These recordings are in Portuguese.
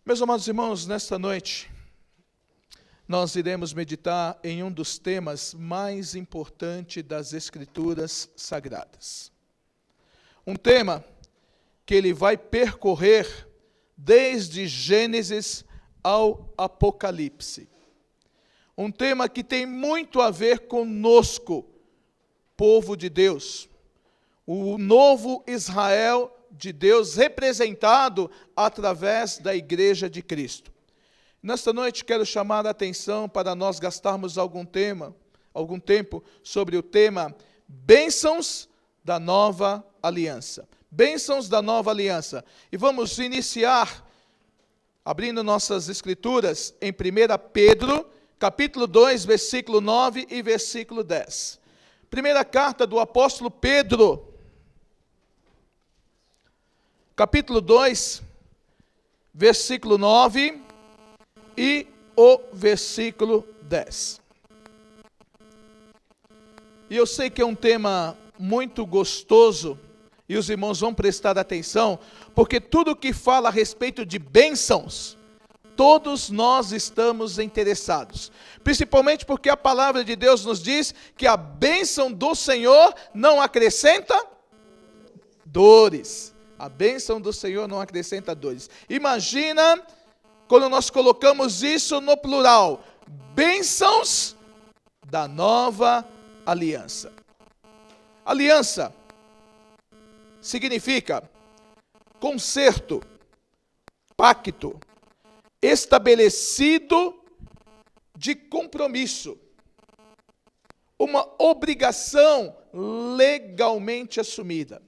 Meus amados irmãos, nesta noite, nós iremos meditar em um dos temas mais importantes das Escrituras Sagradas. Um tema que ele vai percorrer desde Gênesis ao Apocalipse. Um tema que tem muito a ver conosco, povo de Deus. O novo Israel de Deus representado através da Igreja de Cristo. Nesta noite quero chamar a atenção para nós gastarmos algum tempo sobre o tema Bênçãos da Nova Aliança. Bênçãos da Nova Aliança. E vamos iniciar abrindo nossas escrituras em 1 Pedro, capítulo 2, versículo 9 e versículo 10. Primeira carta do apóstolo Pedro, capítulo 2, versículo 9 e o versículo 10. E eu sei que é um tema muito gostoso, e os irmãos vão prestar atenção, porque tudo que fala a respeito de bênçãos, todos nós estamos interessados. Principalmente porque a palavra de Deus nos diz que a bênção do Senhor não acrescenta dores. A bênção do Senhor não acrescenta dores. Imagina quando nós colocamos isso no plural. Bênçãos da nova aliança. Aliança significa concerto, pacto, estabelecido de compromisso. Uma obrigação legalmente assumida.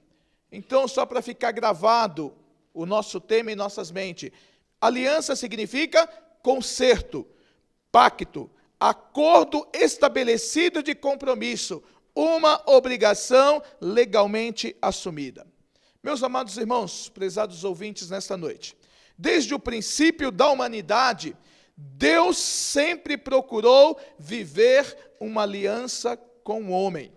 Então, só para ficar gravado o nosso tema em nossas mentes, aliança significa concerto, pacto, acordo estabelecido de compromisso, uma obrigação legalmente assumida. Meus amados irmãos, prezados ouvintes nesta noite, desde o princípio da humanidade, Deus sempre procurou viver uma aliança com o homem.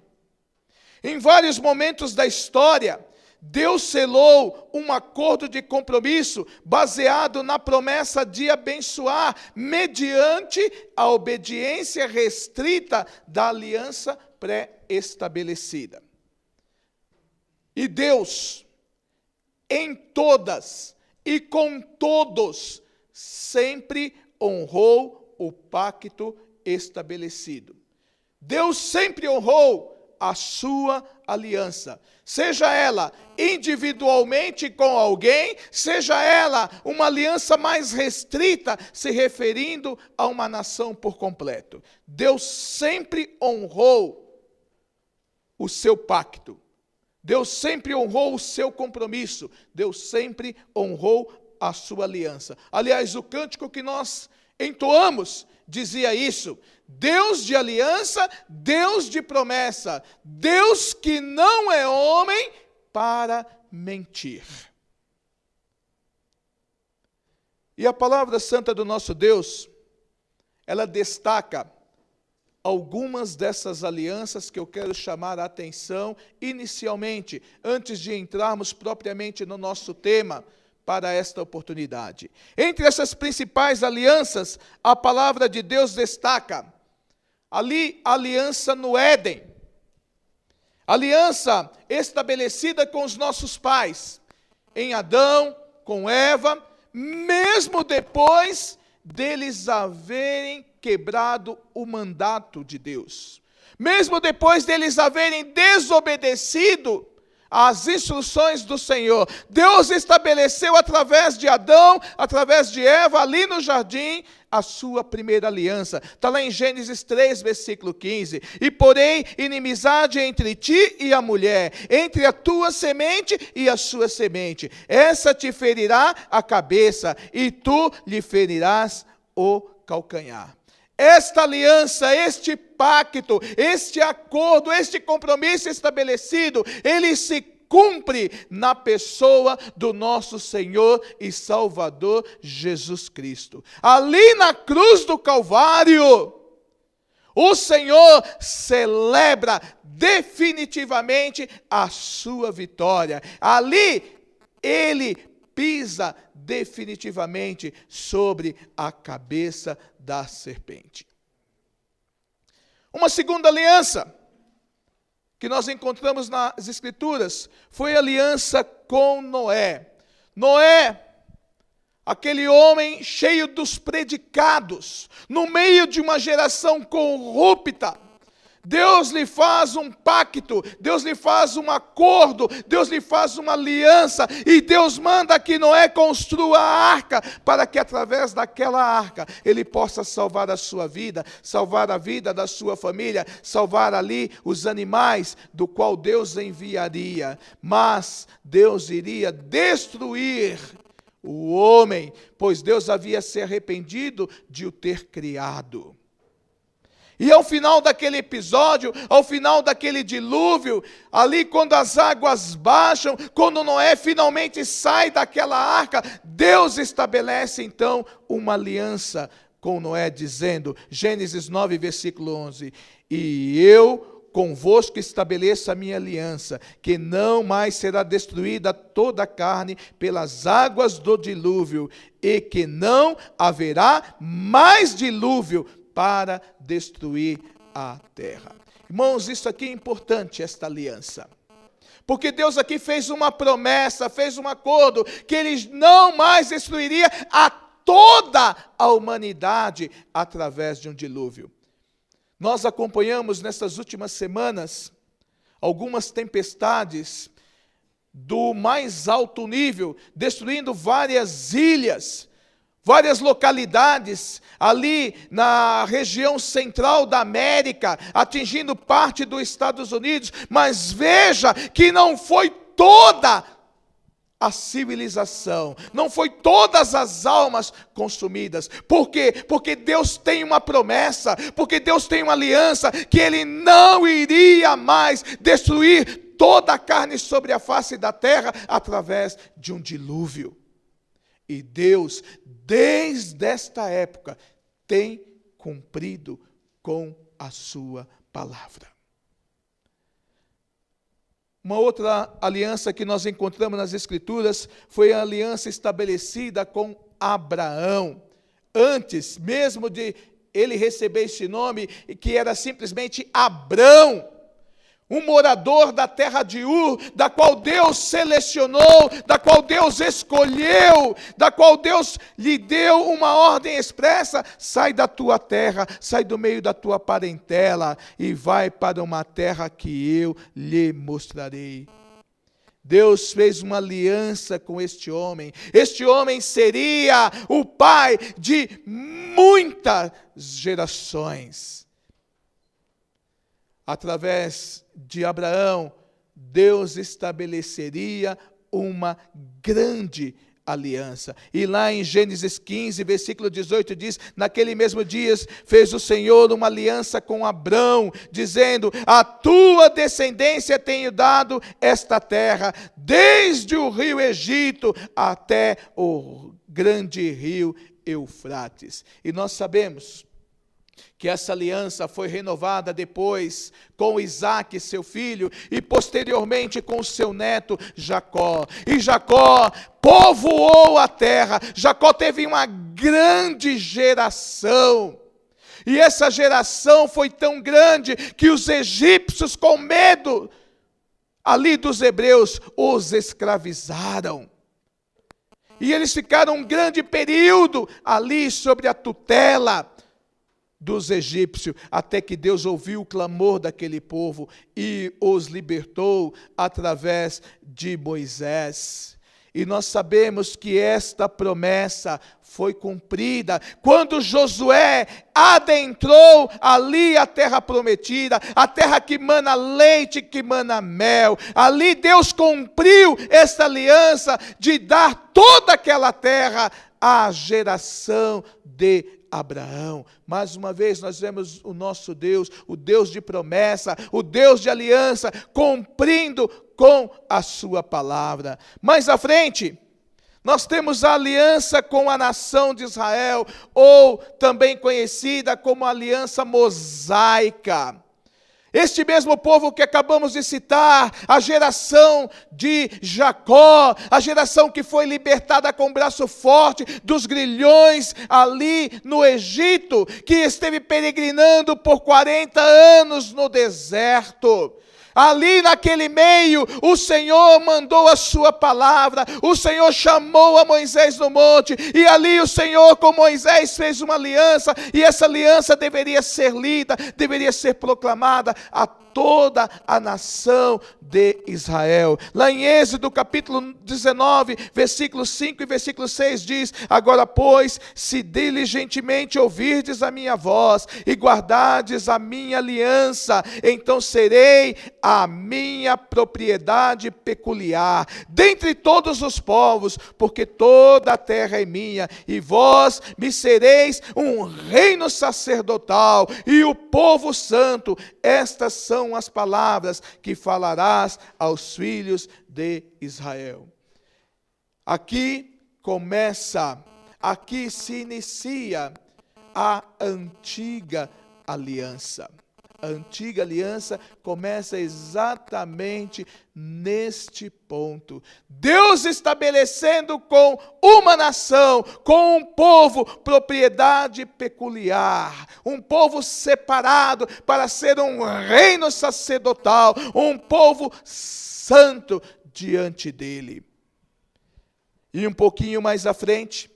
Em vários momentos da história, Deus selou um acordo de compromisso baseado na promessa de abençoar mediante a obediência restrita da aliança pré-estabelecida. E Deus, em todas e com todos, sempre honrou o pacto estabelecido. Deus sempre honrou a sua aliança, seja ela individualmente com alguém, seja ela uma aliança mais restrita, se referindo a uma nação por completo. Deus sempre honrou o seu pacto, Deus sempre honrou o seu compromisso, Deus sempre honrou a sua aliança. Aliás, o cântico que nós entoamos dizia isso: Deus de aliança, Deus de promessa, Deus que não é homem para mentir. E a palavra santa do nosso Deus, ela destaca algumas dessas alianças que eu quero chamar a atenção inicialmente, antes de entrarmos propriamente no nosso tema, para esta oportunidade. Entre essas principais alianças, a palavra de Deus destaca ali a aliança no Éden, aliança estabelecida com os nossos pais, em Adão, com Eva, mesmo depois deles haverem quebrado o mandato de Deus, mesmo depois deles haverem desobedecido as instruções do Senhor. Deus estabeleceu através de Adão, através de Eva, ali no jardim, a sua primeira aliança. Está lá em Gênesis 3, versículo 15. E porém, inimizade entre ti e a mulher, entre a tua semente e a sua semente. Essa te ferirá a cabeça, e tu lhe ferirás o calcanhar. Esta aliança, este pacto, este acordo, este compromisso estabelecido, ele se cumpre na pessoa do nosso Senhor e Salvador Jesus Cristo. Ali na cruz do Calvário, o Senhor celebra definitivamente a sua vitória. Ali, Ele pisa definitivamente sobre a cabeça da serpente. Uma segunda aliança que nós encontramos nas Escrituras foi a aliança com Noé. Noé, aquele homem cheio dos predicados, no meio de uma geração corrupta, Deus lhe faz um pacto, Deus lhe faz um acordo, Deus lhe faz uma aliança, e Deus manda que Noé construa a arca, para que através daquela arca, ele possa salvar a sua vida, salvar a vida da sua família, salvar ali os animais, do qual Deus enviaria. Mas Deus iria destruir o homem, pois Deus havia se arrependido de o ter criado. E ao final daquele episódio, ao final daquele dilúvio, ali quando as águas baixam, quando Noé finalmente sai daquela arca, Deus estabelece então uma aliança com Noé, dizendo, Gênesis 9, versículo 11, e eu convosco estabeleço a minha aliança, que não mais será destruída toda a carne pelas águas do dilúvio, e que não haverá mais dilúvio para destruir a terra. Irmãos, isso aqui é importante, esta aliança. Porque Deus aqui fez uma promessa, fez um acordo, que Ele não mais destruiria a toda a humanidade através de um dilúvio. Nós acompanhamos nessas últimas semanas algumas tempestades do mais alto nível, destruindo várias ilhas, várias localidades ali na região central da América, atingindo parte dos Estados Unidos, mas veja que não foi toda a civilização, não foi todas as almas consumidas. Por quê? Porque Deus tem uma promessa, porque Deus tem uma aliança, que Ele não iria mais destruir toda a carne sobre a face da terra através de um dilúvio. E Deus, desde esta época, tem cumprido com a sua palavra. Uma outra aliança que nós encontramos nas Escrituras foi a aliança estabelecida com Abraão. Antes mesmo de ele receber esse nome, que era simplesmente Abrão, um morador da terra de Ur, da qual Deus selecionou, da qual Deus escolheu, da qual Deus lhe deu uma ordem expressa: sai da tua terra, sai do meio da tua parentela e vai para uma terra que eu lhe mostrarei. Deus fez uma aliança com este homem. Este homem seria o pai de muitas gerações. Através de Abraão, Deus estabeleceria uma grande aliança. E lá em Gênesis 15, versículo 18, diz, naquele mesmo dia fez o Senhor uma aliança com Abrão, dizendo, a tua descendência tenho dado esta terra, desde o rio Egito até o grande rio Eufrates. E nós sabemos que essa aliança foi renovada depois com Isaque, seu filho, e posteriormente com seu neto Jacó. E Jacó povoou a terra. Jacó teve uma grande geração. E essa geração foi tão grande que os egípcios, com medo ali dos hebreus, os escravizaram. E eles ficaram um grande período ali sobre a tutela dos egípcios, até que Deus ouviu o clamor daquele povo e os libertou através de Moisés. E nós sabemos que esta promessa foi cumprida quando Josué adentrou ali a terra prometida, a terra que mana leite, que mana mel. Ali Deus cumpriu esta aliança de dar toda aquela terra à geração de Abraão. Mais uma vez nós vemos o nosso Deus, o Deus de promessa, o Deus de aliança, cumprindo com a sua palavra. Mais à frente, nós temos a aliança com a nação de Israel, ou também conhecida como aliança mosaica. Este mesmo povo que acabamos de citar, a geração de Jacó, a geração que foi libertada com o braço forte dos grilhões ali no Egito, que esteve peregrinando por 40 anos no deserto. Ali naquele meio, o Senhor mandou a sua palavra, o Senhor chamou a Moisés no monte, e ali o Senhor com Moisés fez uma aliança, e essa aliança deveria ser lida, deveria ser proclamada a toda a nação de Israel. Lá em Êxodo capítulo 19, versículos 5 e versículo 6 diz: agora pois, se diligentemente ouvirdes a minha voz, e guardardes a minha aliança, então serei a minha propriedade peculiar, dentre todos os povos, porque toda a terra é minha, e vós me sereis um reino sacerdotal, e o povo santo. Estas são as palavras que falarás aos filhos de Israel. Aqui se inicia a antiga aliança. A antiga aliança começa exatamente neste ponto. Deus estabelecendo com uma nação, com um povo, propriedade peculiar. Um povo separado para ser um reino sacerdotal. Um povo santo diante dele. E um pouquinho mais à frente,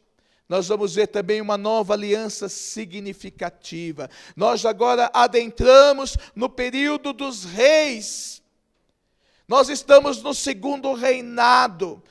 nós vamos ver também uma nova aliança significativa. Nós agora adentramos no período dos reis. Nós estamos no segundo reinado.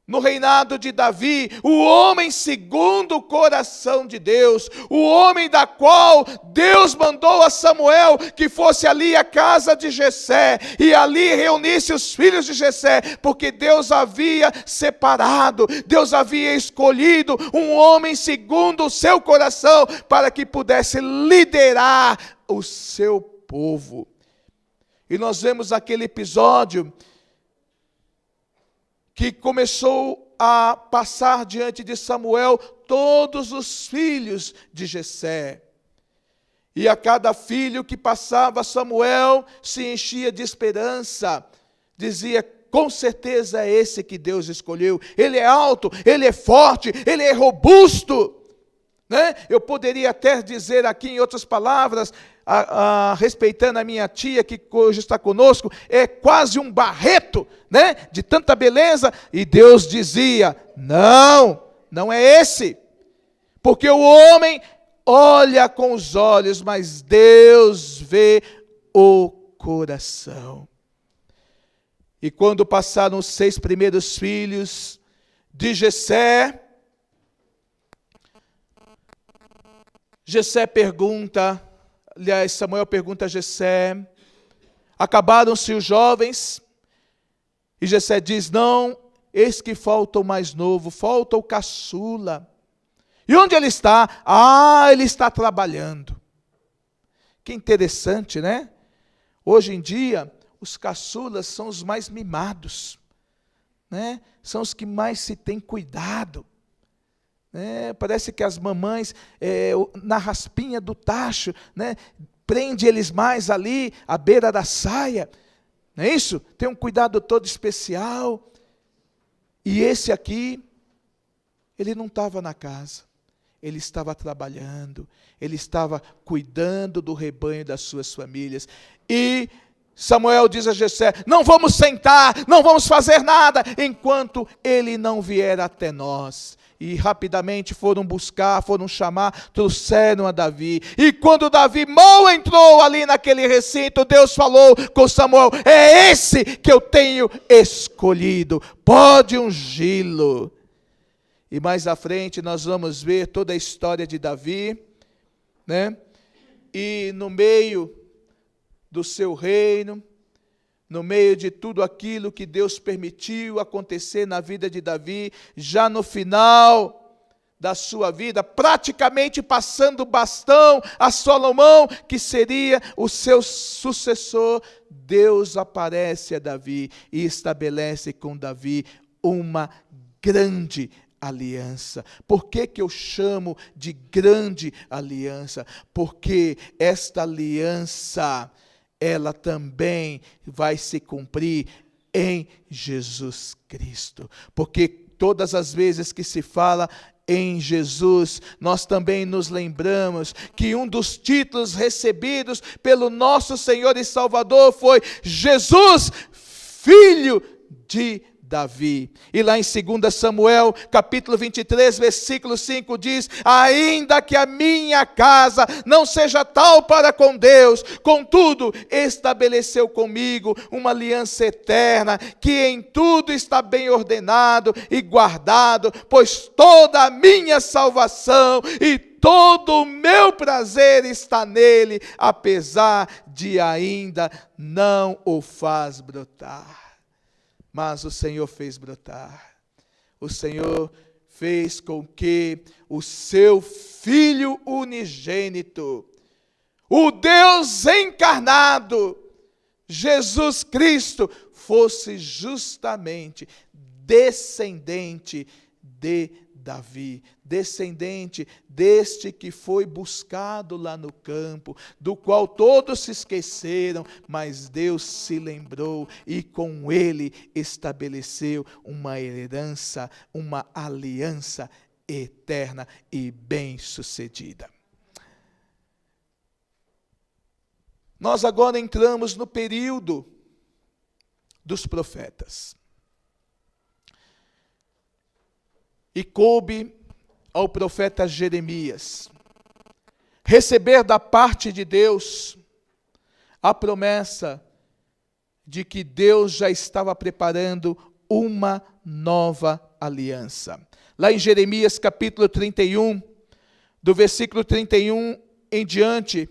No reinado de Davi, o homem segundo o coração de Deus, o homem da qual Deus mandou a Samuel que fosse ali à casa de Jessé, e ali reunisse os filhos de Jessé, porque Deus havia separado, Deus havia escolhido um homem segundo o seu coração, para que pudesse liderar o seu povo. E nós vemos aquele episódio que começou a passar diante de Samuel todos os filhos de Jessé. E a cada filho que passava, Samuel se enchia de esperança. Dizia: com certeza é esse que Deus escolheu. Ele é alto, ele é forte, ele é robusto. Né? Eu poderia até dizer aqui em outras palavras, respeitando a minha tia que hoje está conosco, é quase um Barreto, né? De tanta beleza. E Deus dizia: não é esse, porque o homem olha com os olhos, mas Deus vê o coração. E quando passaram os 6 primeiros filhos de Jessé, Samuel pergunta a Jessé: acabaram-se os jovens? E Jessé diz: não, eis que falta o mais novo, falta o caçula. E onde ele está? Ele está trabalhando. Que interessante, né? Hoje em dia, os caçulas são os mais mimados, né? São os que mais se tem cuidado. Parece que as mamães, na raspinha do tacho, né, prende eles mais ali, à beira da saia. Não é isso? Tem um cuidado todo especial. E esse aqui, ele não estava na casa. Ele estava trabalhando. Ele estava cuidando do rebanho das suas famílias. E Samuel diz a Jessé: não vamos sentar, não vamos fazer nada, enquanto ele não vier até nós. E rapidamente foram buscar, foram chamar, trouxeram a Davi. E quando Davi mal entrou ali naquele recinto, Deus falou com Samuel: é esse que eu tenho escolhido, pode ungí-lo. E mais à frente nós vamos ver toda a história de Davi, né? E no meio do seu reino, no meio de tudo aquilo que Deus permitiu acontecer na vida de Davi, já no final da sua vida, praticamente passando o bastão a Salomão, que seria o seu sucessor, Deus aparece a Davi e estabelece com Davi uma grande aliança. Por que eu chamo de grande aliança? Porque esta aliança ela também vai se cumprir em Jesus Cristo. Porque todas as vezes que se fala em Jesus, nós também nos lembramos que um dos títulos recebidos pelo nosso Senhor e Salvador foi Jesus, Filho de Davi. E lá em 2 Samuel, capítulo 23, versículo 5 diz: ainda que a minha casa não seja tal para com Deus, contudo estabeleceu comigo uma aliança eterna, que em tudo está bem ordenado e guardado, pois toda a minha salvação e todo o meu prazer está nele, apesar de ainda não o faz brotar. Mas o Senhor fez brotar. O Senhor fez com que o seu Filho unigênito, o Deus encarnado, Jesus Cristo, fosse justamente descendente de Davi, descendente deste que foi buscado lá no campo, do qual todos se esqueceram, mas Deus se lembrou e com ele estabeleceu uma herança, uma aliança eterna e bem-sucedida. Nós agora entramos no período dos profetas. E coube ao profeta Jeremias receber da parte de Deus a promessa de que Deus já estava preparando uma nova aliança. Lá em Jeremias capítulo 31, do versículo 31 em diante,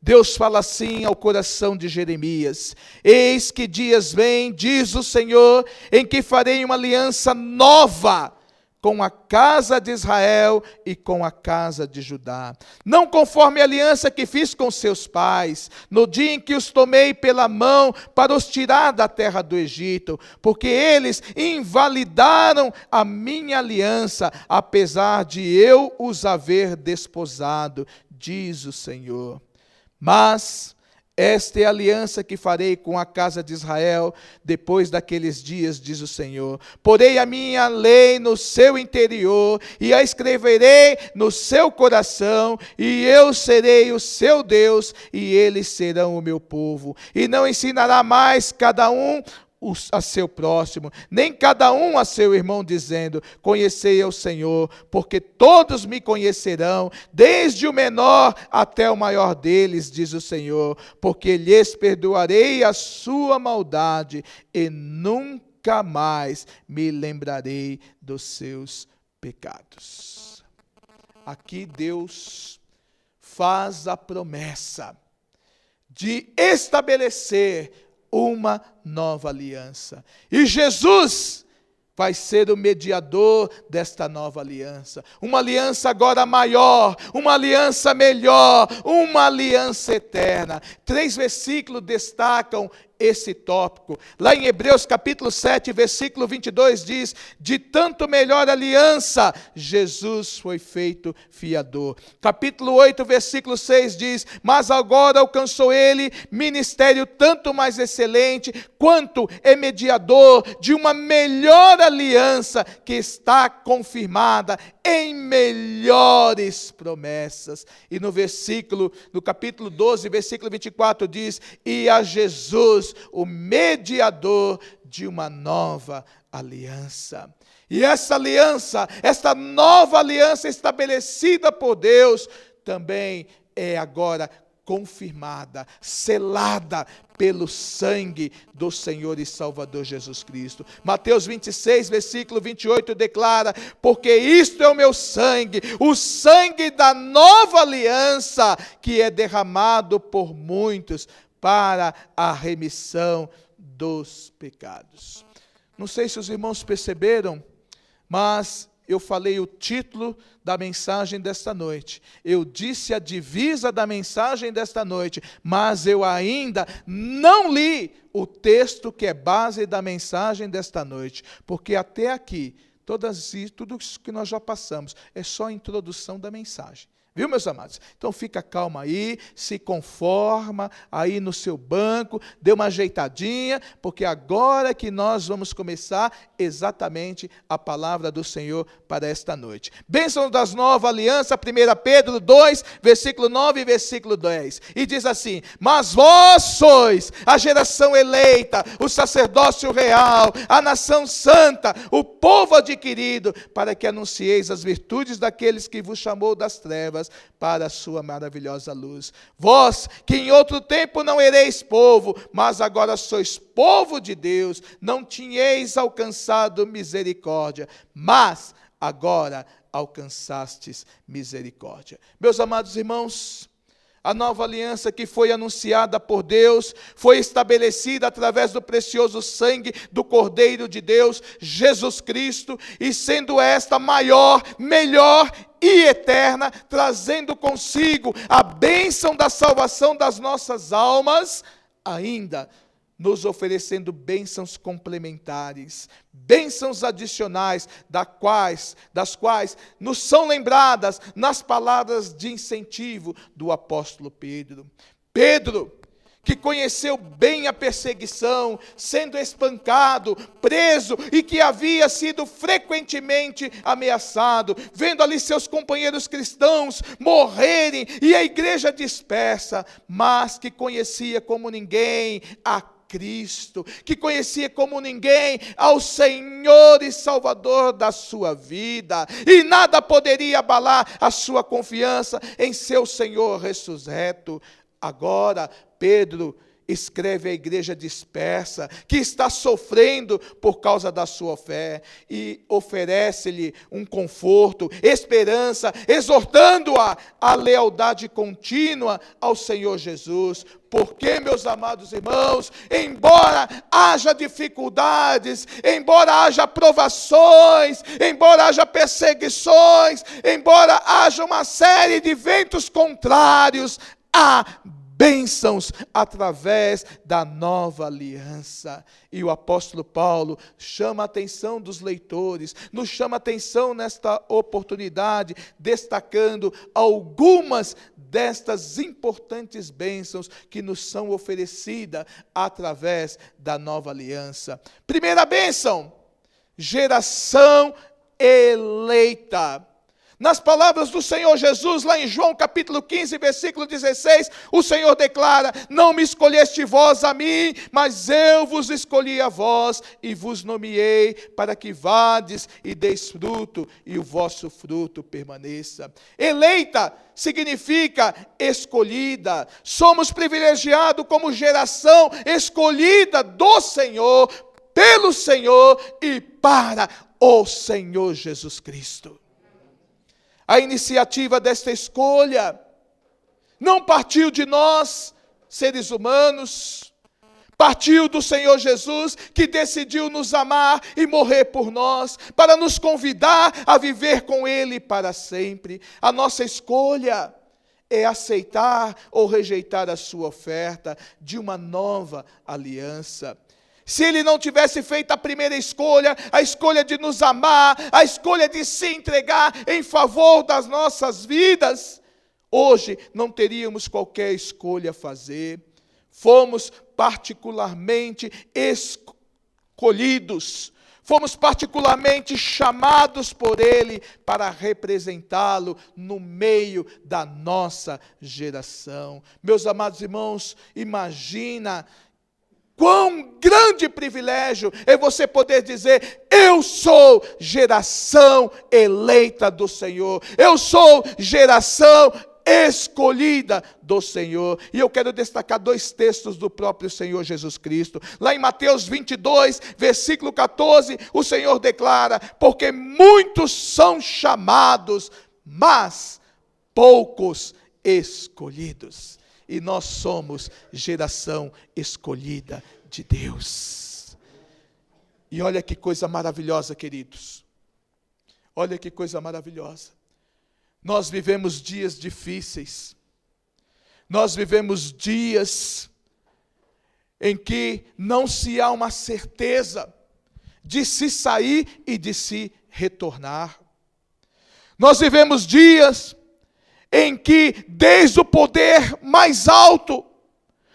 Deus fala assim ao coração de Jeremias: eis que dias vêm, diz o Senhor, em que farei uma aliança nova com a casa de Israel e com a casa de Judá. Não conforme a aliança que fiz com seus pais, no dia em que os tomei pela mão para os tirar da terra do Egito, porque eles invalidaram a minha aliança, apesar de eu os haver desposado, diz o Senhor. Mas esta é a aliança que farei com a casa de Israel depois daqueles dias, diz o Senhor. Porei a minha lei no seu interior e a escreverei no seu coração, e eu serei o seu Deus e eles serão o meu povo. E não ensinará mais cada um a seu próximo, nem cada um a seu irmão, dizendo: conhecei ao Senhor, porque todos me conhecerão, desde o menor até o maior deles, diz o Senhor, porque lhes perdoarei a sua maldade e nunca mais me lembrarei dos seus pecados. Aqui Deus faz a promessa de estabelecer uma nova aliança. E Jesus vai ser o mediador desta nova aliança. Uma aliança agora maior, uma aliança melhor, uma aliança eterna. 3 versículos destacam esse tópico. Lá em Hebreus capítulo 7, versículo 22 diz: de tanto melhor aliança, Jesus foi feito fiador. Capítulo 8, versículo 6 diz: mas agora alcançou ele ministério tanto mais excelente, quanto é mediador de uma melhor aliança, que está confirmada em melhores promessas. E no capítulo 12, versículo 24 diz: e a Jesus, o mediador de uma nova aliança. E essa aliança, esta nova aliança estabelecida por Deus, também é agora confirmada, selada pelo sangue do Senhor e Salvador Jesus Cristo. Mateus 26, versículo 28 declara: porque isto é o meu sangue, o sangue da nova aliança, que é derramado por muitos para a remissão dos pecados. Não sei se os irmãos perceberam, mas eu falei o título da mensagem desta noite. Eu disse a divisa da mensagem desta noite, mas eu ainda não li o texto que é base da mensagem desta noite, porque até aqui, tudo isso que nós já passamos, é só a introdução da mensagem. Viu, meus amados? Então fica calma aí, se conforma aí no seu banco, dê uma ajeitadinha, porque agora que nós vamos começar exatamente a palavra do Senhor para esta noite. Bênção das Nova Aliança, 1 Pedro 2, versículo 9 e versículo 10. E diz assim: mas vós sois a geração eleita, o sacerdócio real, a nação santa, o povo adquirido, para que anuncieis as virtudes daqueles que vos chamou das trevas para a sua maravilhosa luz. Vós, que em outro tempo não ereis povo, mas agora sois povo de Deus, não tinhais alcançado misericórdia, mas agora alcançastes misericórdia. Meus amados irmãos, a nova aliança que foi anunciada por Deus, foi estabelecida através do precioso sangue do Cordeiro de Deus, Jesus Cristo, e sendo esta maior, melhor e eterna, trazendo consigo a bênção da salvação das nossas almas, ainda nos oferecendo bênçãos complementares, bênçãos adicionais, das quais nos são lembradas nas palavras de incentivo do apóstolo Pedro. Pedro, que conheceu bem a perseguição, sendo espancado, preso, e que havia sido frequentemente ameaçado, vendo ali seus companheiros cristãos morrerem e a igreja dispersa, mas que conhecia como ninguém a Cristo, que conhecia como ninguém ao Senhor e Salvador da sua vida, e nada poderia abalar a sua confiança em seu Senhor ressurreto. Agora, Pedro escreve à igreja dispersa, que está sofrendo por causa da sua fé, e oferece-lhe um conforto, esperança, exortando-a à lealdade contínua ao Senhor Jesus. Porque, meus amados irmãos, embora haja dificuldades, embora haja provações, embora haja perseguições, embora haja uma série de ventos contrários, há bênçãos através da nova aliança. E o apóstolo Paulo chama a atenção dos leitores, nos chama a atenção nesta oportunidade, destacando algumas destas importantes bênçãos que nos são oferecidas através da nova aliança. Primeira bênção: geração eleita. Nas palavras do Senhor Jesus, lá em João capítulo 15, versículo 16, o Senhor declara: não me escolheste vós a mim, mas eu vos escolhi a vós, e vos nomeei para que vades e deis fruto, e o vosso fruto permaneça. Eleita significa escolhida. Somos privilegiados como geração escolhida do Senhor, pelo Senhor e para o Senhor Jesus Cristo. A iniciativa desta escolha não partiu de nós, seres humanos, partiu do Senhor Jesus, que decidiu nos amar e morrer por nós, para nos convidar a viver com Ele para sempre. A nossa escolha é aceitar ou rejeitar a sua oferta de uma nova aliança. Se Ele não tivesse feito a primeira escolha, a escolha de nos amar, a escolha de se entregar em favor das nossas vidas, hoje não teríamos qualquer escolha a fazer. Fomos particularmente escolhidos, fomos particularmente chamados por Ele para representá-lo no meio da nossa geração. Meus amados irmãos, imagina quão grande privilégio é você poder dizer: eu sou geração eleita do Senhor, eu sou geração escolhida do Senhor. E eu quero destacar dois textos do próprio Senhor Jesus Cristo. Lá em Mateus 22, versículo 14, o Senhor declara: porque muitos são chamados, mas poucos escolhidos. E nós somos geração escolhida de Deus. E olha que coisa maravilhosa, queridos. Olha que coisa maravilhosa. Nós vivemos dias difíceis. Nós vivemos dias em que não se há uma certeza de se sair e de se retornar. Nós vivemos dias em que desde o poder mais alto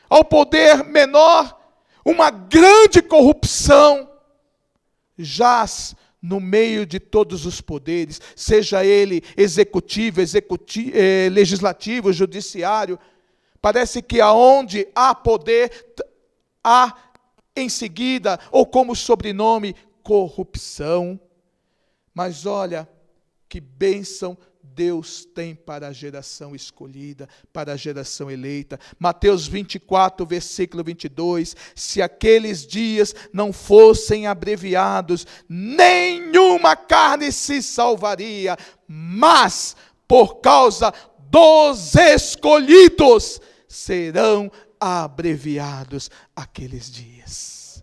ao poder menor, uma grande corrupção jaz no meio de todos os poderes, seja ele executivo, legislativo, judiciário. Parece que aonde há poder, há em seguida, ou como sobrenome, corrupção. Mas olha, que bênção Deus tem para a geração escolhida, para a geração eleita. Mateus 24, versículo 22. Se aqueles dias não fossem abreviados, nenhuma carne se salvaria, mas por causa dos escolhidos serão abreviados aqueles dias.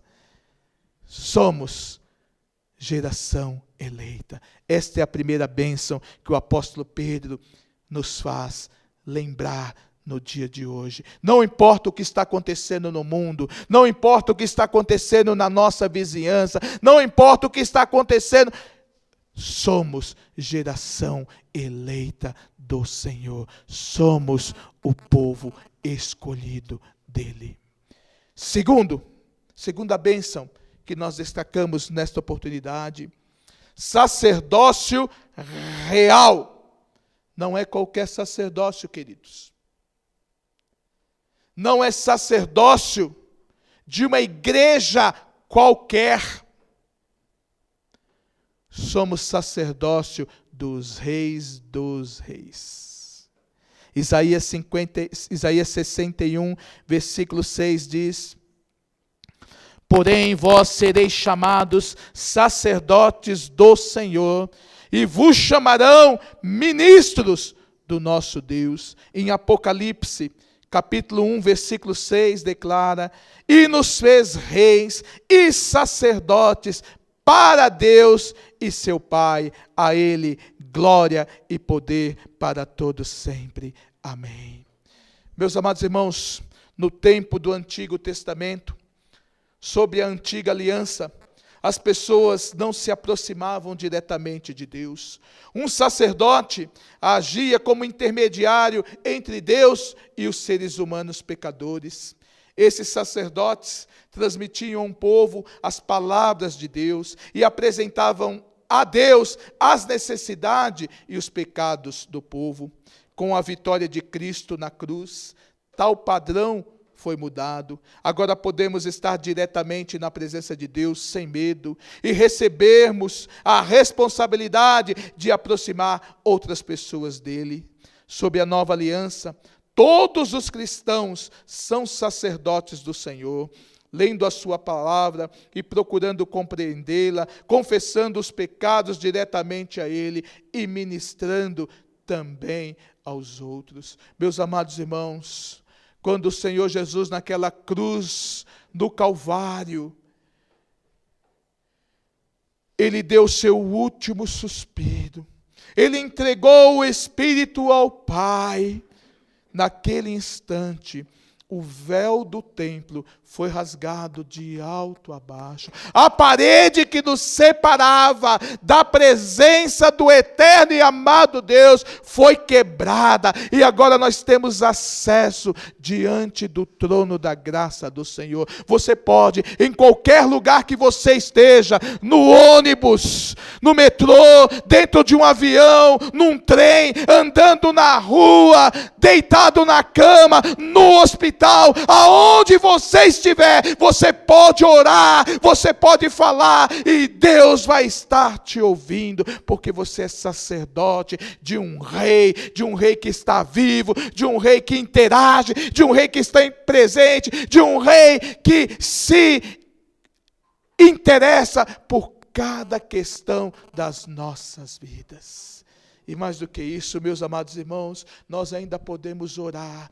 Somos geração eleita. Esta é a primeira bênção que o apóstolo Pedro nos faz lembrar no dia de hoje. Não importa o que está acontecendo no mundo, não importa o que está acontecendo na nossa vizinhança, não importa o que está acontecendo, somos geração eleita do Senhor. Somos o povo escolhido dele. Segunda bênção que nós destacamos nesta oportunidade: sacerdócio real. Não é qualquer sacerdócio, queridos. Não é sacerdócio de uma igreja qualquer. Somos sacerdócio dos reis dos reis. Isaías 61, versículo 6 diz: porém vós sereis chamados sacerdotes do Senhor, e vos chamarão ministros do nosso Deus. Em Apocalipse, capítulo 1, versículo 6, declara: e nos fez reis e sacerdotes para Deus e seu Pai, a Ele glória e poder para todos sempre. Amém. Meus amados irmãos, no tempo do Antigo Testamento, sob a antiga aliança, as pessoas não se aproximavam diretamente de Deus. Um sacerdote agia como intermediário entre Deus e os seres humanos pecadores. Esses sacerdotes transmitiam ao povo as palavras de Deus e apresentavam a Deus as necessidades e os pecados do povo. Com a vitória de Cristo na cruz, tal padrão foi mudado. Agora podemos estar diretamente na presença de Deus sem medo e recebermos a responsabilidade de aproximar outras pessoas dele. Sob a nova aliança, todos os cristãos são sacerdotes do Senhor, lendo a sua palavra e procurando compreendê-la, confessando os pecados diretamente a ele e ministrando também aos outros. Meus amados irmãos, quando o Senhor Jesus, naquela cruz do Calvário, Ele deu o seu último suspiro, Ele entregou o Espírito ao Pai. Naquele instante, o véu do templo foi rasgado de alto a baixo. A parede que nos separava da presença do eterno e amado Deus foi quebrada. E agora nós temos acesso diante do trono da graça do Senhor. Você pode, em qualquer lugar que você esteja, no ônibus, no metrô, dentro de um avião, num trem, andando na rua, deitado na cama, no hospital, aonde você estiver, você pode orar, você pode falar e Deus vai estar te ouvindo, porque você é sacerdote de um rei que está vivo, de um rei que interage, de um rei que está presente, de um rei que se interessa por cada questão das nossas vidas. E mais do que isso, meus amados irmãos, nós ainda podemos orar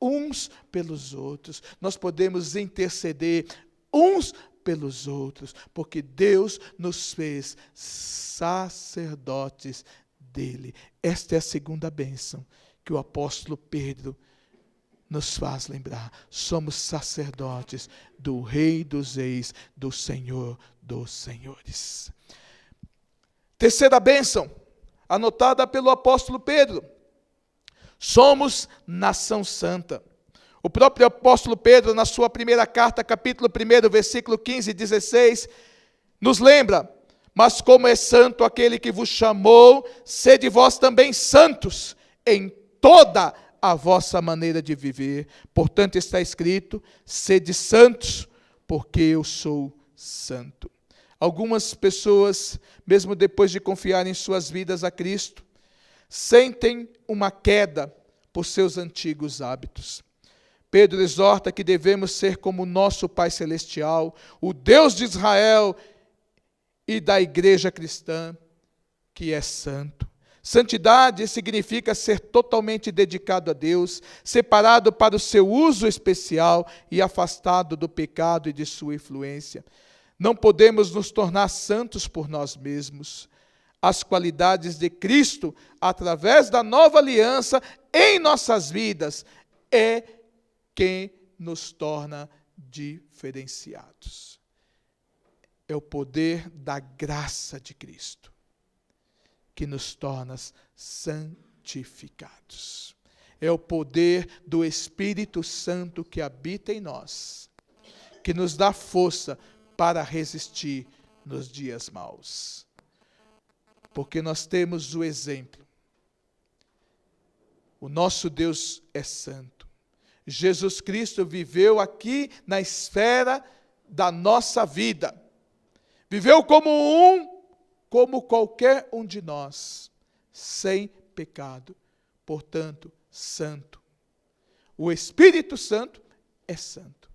uns pelos outros, nós podemos interceder uns pelos outros, porque Deus nos fez sacerdotes dele. Esta é a segunda bênção que o apóstolo Pedro nos faz lembrar. Somos sacerdotes do Rei dos Reis, do Senhor dos Senhores. Terceira bênção, anotada pelo apóstolo Pedro: Somos nação santa. O próprio apóstolo Pedro, na sua primeira carta, capítulo 1, versículo 15 e 16, nos lembra: mas como é santo aquele que vos chamou, sede vós também santos em toda a vossa maneira de viver. Portanto está escrito: sede santos, porque eu sou santo. Algumas pessoas, mesmo depois de confiarem suas vidas a Cristo, sentem uma queda por seus antigos hábitos. Pedro exorta que devemos ser como nosso Pai Celestial, o Deus de Israel e da igreja cristã, que é santo. Santidade significa ser totalmente dedicado a Deus, separado para o seu uso especial e afastado do pecado e de sua influência. Não podemos nos tornar santos por nós mesmos. As qualidades de Cristo, através da nova aliança em nossas vidas, é quem nos torna diferenciados. É o poder da graça de Cristo que nos torna santificados. É o poder do Espírito Santo que habita em nós, que nos dá força para resistir nos dias maus. Porque nós temos o exemplo. O nosso Deus é santo. Jesus Cristo viveu aqui na esfera da nossa vida. Viveu como qualquer um de nós, sem pecado, portanto, santo. O Espírito Santo é santo.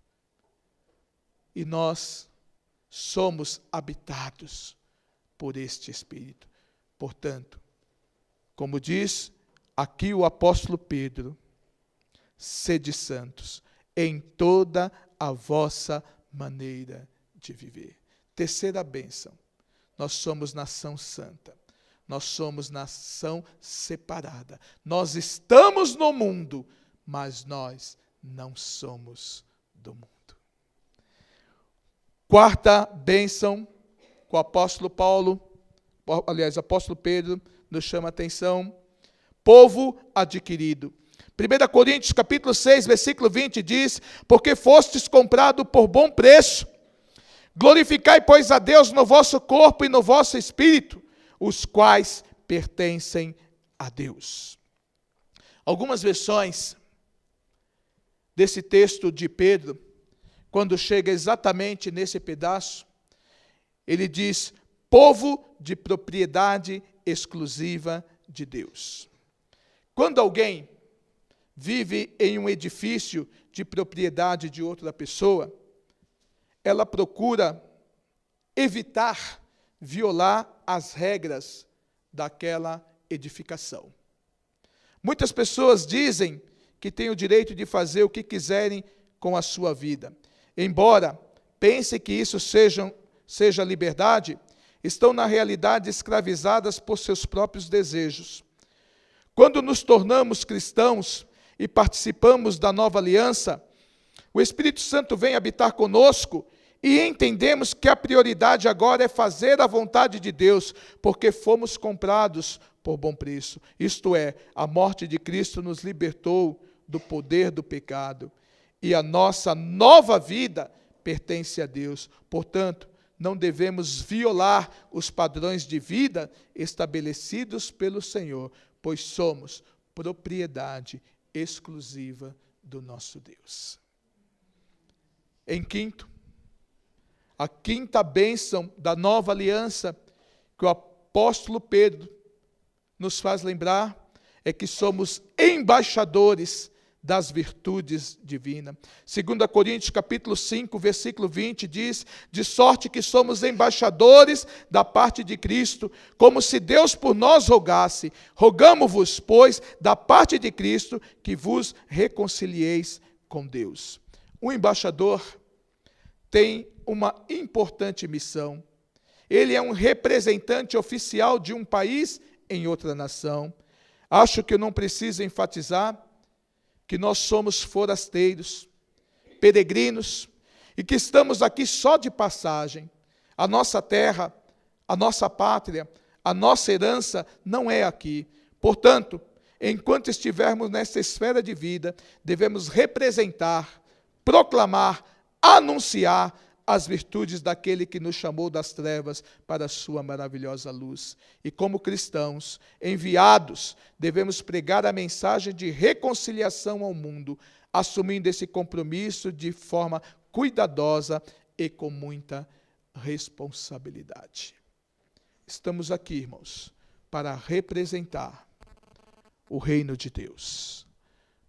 E nós somos habitados por este Espírito. Portanto, como diz aqui o apóstolo Pedro, sede santos em toda a vossa maneira de viver. Terceira bênção, nós somos nação santa, nós somos nação separada. Nós estamos no mundo, mas nós não somos do mundo. Quarta bênção, que o apóstolo Pedro nos chama a atenção, povo adquirido. 1 Coríntios capítulo 6, versículo 20 diz: porque fostes comprado por bom preço, glorificai, pois, a Deus no vosso corpo e no vosso espírito, os quais pertencem a Deus. Algumas versões desse texto de Pedro, quando chega exatamente nesse pedaço, ele diz: povo de propriedade exclusiva de Deus. Quando alguém vive em um edifício de propriedade de outra pessoa, ela procura evitar violar as regras daquela edificação. Muitas pessoas dizem que têm o direito de fazer o que quiserem com a sua vida. Embora pensem que isso seja liberdade, estão na realidade escravizadas por seus próprios desejos. Quando nos tornamos cristãos e participamos da nova aliança, o Espírito Santo vem habitar conosco e entendemos que a prioridade agora é fazer a vontade de Deus, porque fomos comprados por bom preço. Isto é, a morte de Cristo nos libertou do poder do pecado e a nossa nova vida pertence a Deus. Portanto, não devemos violar os padrões de vida estabelecidos pelo Senhor, pois somos propriedade exclusiva do nosso Deus. Em quinto, a quinta bênção da nova aliança que o apóstolo Pedro nos faz lembrar é que somos embaixadores das virtudes divinas. 2 Coríntios capítulo 5, versículo 20 diz: de sorte que somos embaixadores da parte de Cristo, como se Deus por nós rogasse. Rogamo-vos, pois, da parte de Cristo, que vos reconcilieis com Deus. O embaixador tem uma importante missão. Ele é um representante oficial de um país em outra nação. Acho que eu não preciso enfatizar que nós somos forasteiros, peregrinos, e que estamos aqui só de passagem. A nossa terra, a nossa pátria, a nossa herança não é aqui. Portanto, enquanto estivermos nessa esfera de vida, devemos representar, proclamar, anunciar as virtudes daquele que nos chamou das trevas para a sua maravilhosa luz. E como cristãos enviados, devemos pregar a mensagem de reconciliação ao mundo, assumindo esse compromisso de forma cuidadosa e com muita responsabilidade. Estamos aqui, irmãos, para representar o reino de Deus,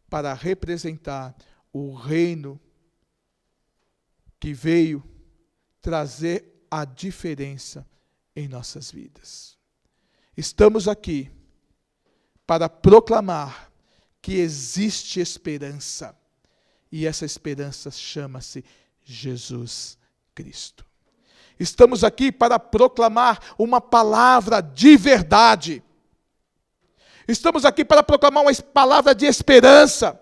para representar o reino que veio trazer a diferença em nossas vidas. Estamos aqui para proclamar que existe esperança, e essa esperança chama-se Jesus Cristo. Estamos aqui para proclamar uma palavra de verdade. Estamos aqui para proclamar uma palavra de esperança.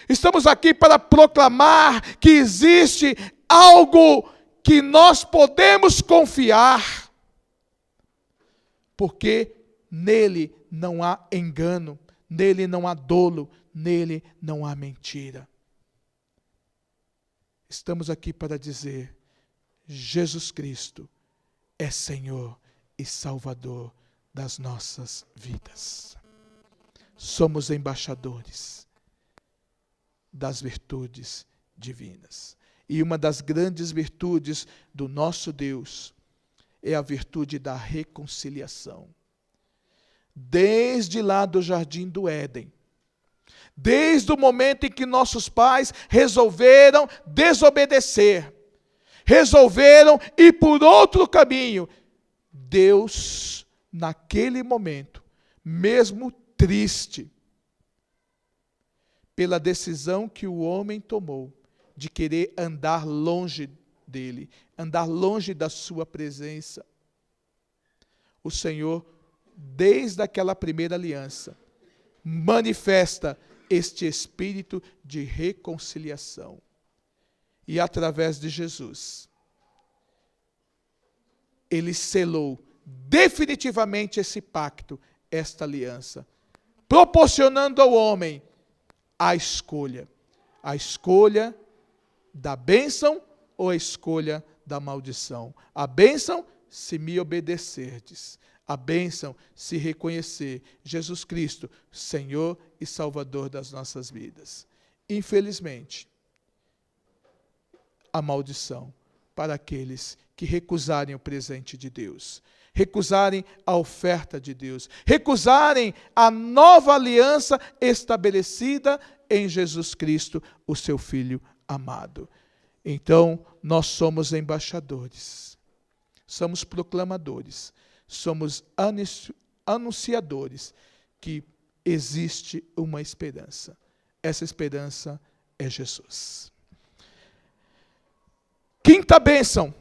Estamos aqui para proclamar que existe algo que nós podemos confiar, porque nele não há engano, nele não há dolo, nele não há mentira. Estamos aqui para dizer: Jesus Cristo é Senhor e Salvador das nossas vidas. Somos embaixadores das virtudes divinas. E uma das grandes virtudes do nosso Deus é a virtude da reconciliação. Desde lá do Jardim do Éden, desde o momento em que nossos pais resolveram desobedecer, resolveram ir por outro caminho, Deus, naquele momento, mesmo triste, pela decisão que o homem tomou de querer andar longe dele, andar longe da sua presença, o Senhor, desde aquela primeira aliança, manifesta este espírito de reconciliação. E através de Jesus, ele selou definitivamente esse pacto, esta aliança, proporcionando ao homem a escolha da bênção ou a escolha da maldição. A bênção, se me obedecerdes. A bênção, se reconhecer Jesus Cristo, Senhor e Salvador das nossas vidas. Infelizmente, a maldição para aqueles que recusarem o presente de Deus, recusarem a oferta de Deus, recusarem a nova aliança estabelecida em Jesus Cristo, o seu Filho amado. Então, nós somos embaixadores, somos proclamadores, somos anunciadores que existe uma esperança. Essa esperança é Jesus. Quinta bênção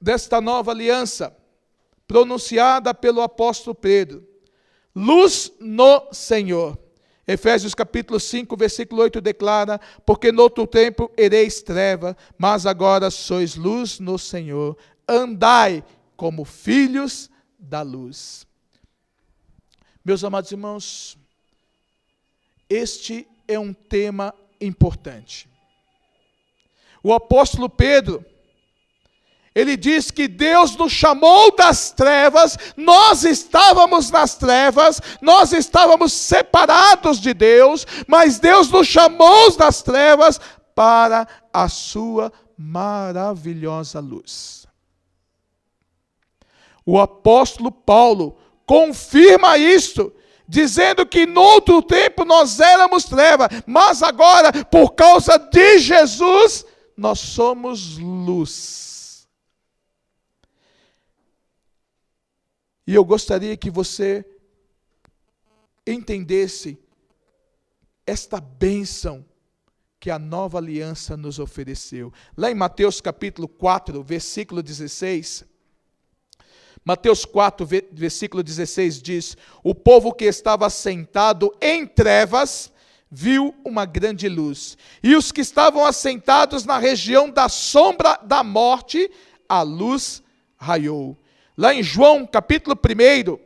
desta nova aliança, pronunciada pelo apóstolo Pedro: luz no Senhor. Efésios capítulo 5, versículo 8 declara: porque noutro tempo ereis treva, mas agora sois luz no Senhor. Andai como filhos da luz. Meus amados irmãos, este é um tema importante. O apóstolo Pedro, ele diz que Deus nos chamou das trevas, nós estávamos nas trevas, nós estávamos separados de Deus, mas Deus nos chamou das trevas para a sua maravilhosa luz. O apóstolo Paulo confirma isto, dizendo que no outro tempo nós éramos trevas, mas agora, por causa de Jesus, nós somos luz. E eu gostaria que você entendesse esta bênção que a nova aliança nos ofereceu. Lá em Mateus capítulo 4, versículo 16, Mateus 4, versículo 16 diz: o povo que estava sentado em trevas viu uma grande luz, e os que estavam assentados na região da sombra da morte, a luz raiou. Lá em João capítulo 1,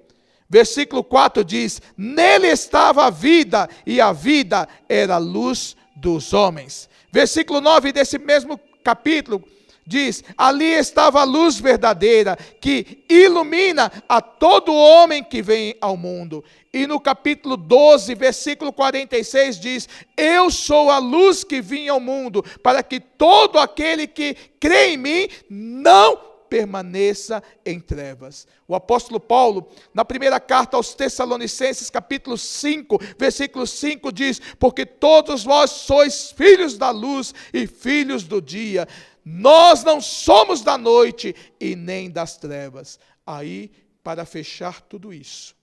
Versículo 4 diz: nele estava a vida, e a vida era a luz dos homens. Versículo 9 desse mesmo capítulo diz: ali estava a luz verdadeira, que ilumina a todo homem que vem ao mundo. E no capítulo 12, versículo 46 diz: eu sou a luz que vim ao mundo, para que todo aquele que crê em mim não permaneça em trevas. O apóstolo Paulo, na primeira carta aos Tessalonicenses, capítulo 5, versículo 5 diz: porque todos vós sois filhos da luz e filhos do dia. Nós não somos da noite e nem das trevas. Aí, para fechar tudo isso,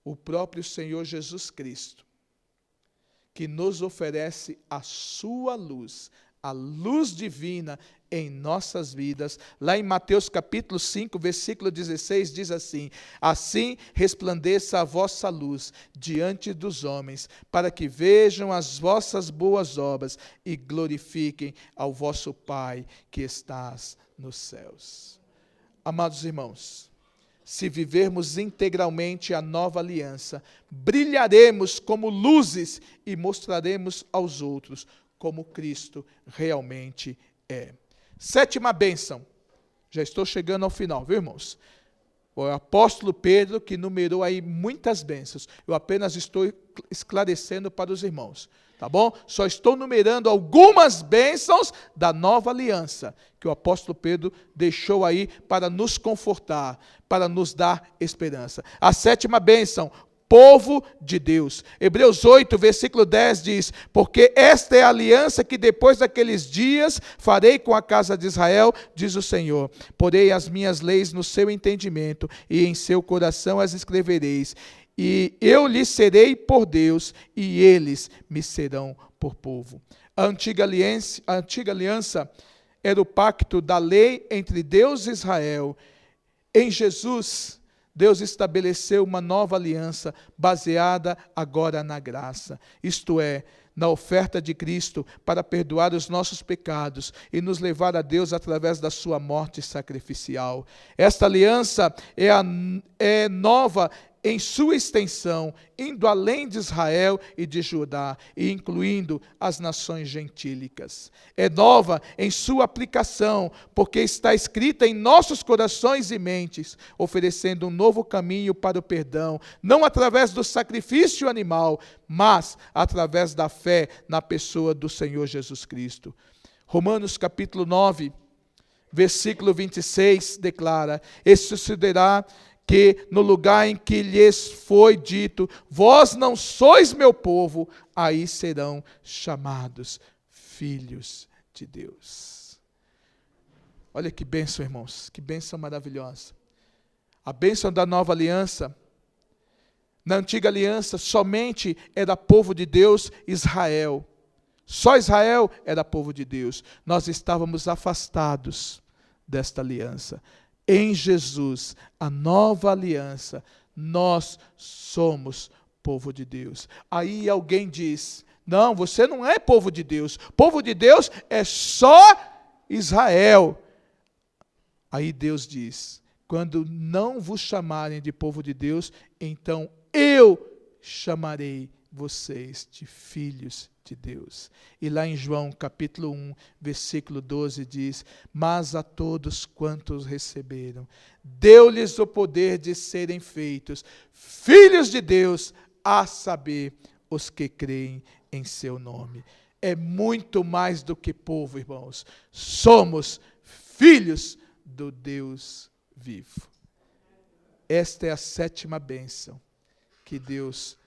o próprio Senhor Jesus Cristo, que nos oferece a sua luz, a luz divina em nossas vidas. Lá em Mateus capítulo 5, versículo 16, diz assim: assim resplandeça a vossa luz diante dos homens, para que vejam as vossas boas obras e glorifiquem ao vosso Pai que estás nos céus. Amados irmãos, se vivermos integralmente a nova aliança, brilharemos como luzes e mostraremos aos outros como Cristo realmente é. Sétima bênção. Já estou chegando ao final, viu, irmãos? O apóstolo Pedro que numerou aí muitas bênçãos. Eu apenas estou esclarecendo para os irmãos, tá bom? Só estou numerando algumas bênçãos da nova aliança que o apóstolo Pedro deixou aí para nos confortar, para nos dar esperança. A sétima bênção: povo de Deus. Hebreus 8, versículo 10 diz: porque esta é a aliança que depois daqueles dias farei com a casa de Israel, diz o Senhor. Porei as minhas leis no seu entendimento e em seu coração as escrevereis. E eu lhes serei por Deus e eles me serão por povo. A antiga aliança era o pacto da lei entre Deus e Israel. Em Jesus, Deus estabeleceu uma nova aliança baseada agora na graça, isto é, na oferta de Cristo para perdoar os nossos pecados e nos levar a Deus através da sua morte sacrificial. Esta aliança é nova em sua extensão, indo além de Israel e de Judá, e incluindo as nações gentílicas. É nova em sua aplicação, porque está escrita em nossos corações e mentes, oferecendo um novo caminho para o perdão, não através do sacrifício animal, mas através da fé na pessoa do Senhor Jesus Cristo. Romanos capítulo 9, versículo 26, declara: e sucederá que no lugar em que lhes foi dito, vós não sois meu povo, aí serão chamados filhos de Deus. Olha que bênção, irmãos, que bênção maravilhosa. A bênção da nova aliança. Na antiga aliança, somente era povo de Deus Israel. Só Israel era povo de Deus. Nós estávamos afastados desta aliança. Em Jesus, a nova aliança, nós somos povo de Deus. Aí alguém diz: não, você não é povo de Deus. Povo de Deus é só Israel. Aí Deus diz: quando não vos chamarem de povo de Deus, então eu chamarei vocês de filhos de Deus. E lá em João capítulo 1, versículo 12 diz: mas a todos quantos receberam, deu-lhes o poder de serem feitos filhos de Deus, a saber, os que creem em seu nome. É muito mais do que povo, irmãos. Somos filhos do Deus vivo. Esta é a sétima bênção que Deus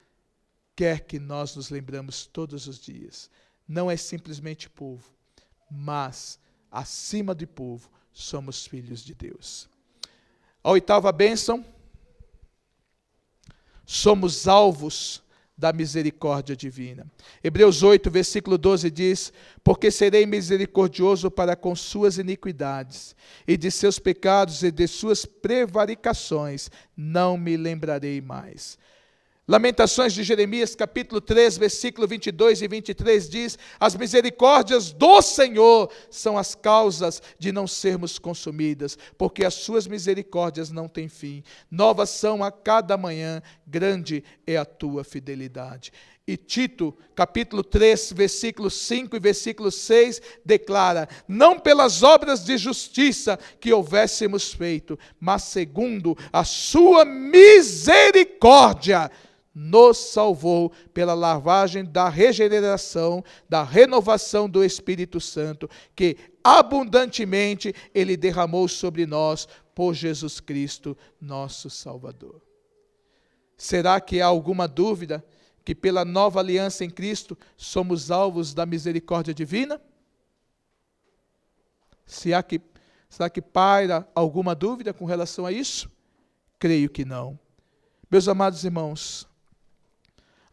quer que nós nos lembramos todos os dias. Não é simplesmente povo, mas, acima de povo, somos filhos de Deus. A oitava bênção: somos alvos da misericórdia divina. Hebreus 8, versículo 12 diz: porque serei misericordioso para com suas iniquidades, e de seus pecados e de suas prevaricações não me lembrarei mais. Lamentações de Jeremias, capítulo 3, versículo 22 e 23 diz: as misericórdias do Senhor são as causas de não sermos consumidas, porque as suas misericórdias não têm fim. Novas são a cada manhã, grande é a tua fidelidade. E Tito, capítulo 3, versículo 5 e versículo 6, declara: não pelas obras de justiça que houvéssemos feito, mas segundo a sua misericórdia, nos salvou pela lavagem da regeneração, da renovação do Espírito Santo, que abundantemente Ele derramou sobre nós por Jesus Cristo, nosso Salvador. Será que há alguma dúvida que pela nova aliança em Cristo somos alvos da misericórdia divina? Será que paira alguma dúvida com relação a isso? Creio que não. Meus amados irmãos,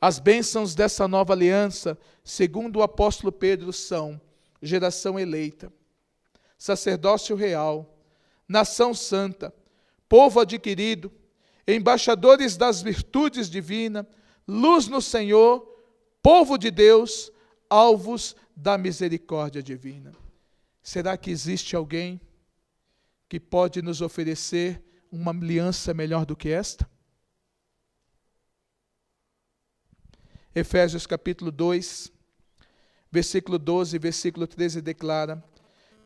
as bênçãos dessa nova aliança, segundo o apóstolo Pedro, são geração eleita, sacerdócio real, nação santa, povo adquirido, embaixadores das virtudes divinas, luz no Senhor, povo de Deus, alvos da misericórdia divina. Será que existe alguém que pode nos oferecer uma aliança melhor do que esta? Efésios capítulo 2, versículo 12 e versículo 13 declara: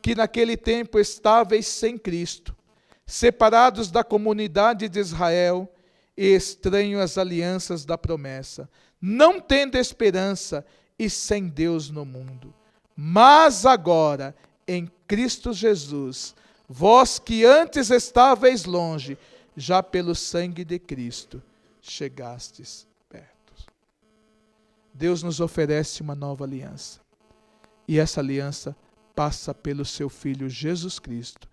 que naquele tempo estáveis sem Cristo, separados da comunidade de Israel e estranhos às alianças da promessa, não tendo esperança e sem Deus no mundo. Mas agora, em Cristo Jesus, vós que antes estáveis longe, já pelo sangue de Cristo chegastes perto. Deus nos oferece uma nova aliança. E essa aliança passa pelo seu Filho Jesus Cristo,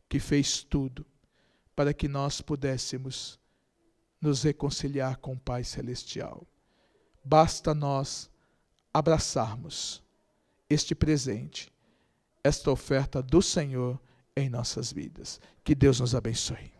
que fez tudo para que nós pudéssemos nos reconciliar com o Pai Celestial. Basta nós abraçarmos este presente, esta oferta do Senhor em nossas vidas. Que Deus nos abençoe.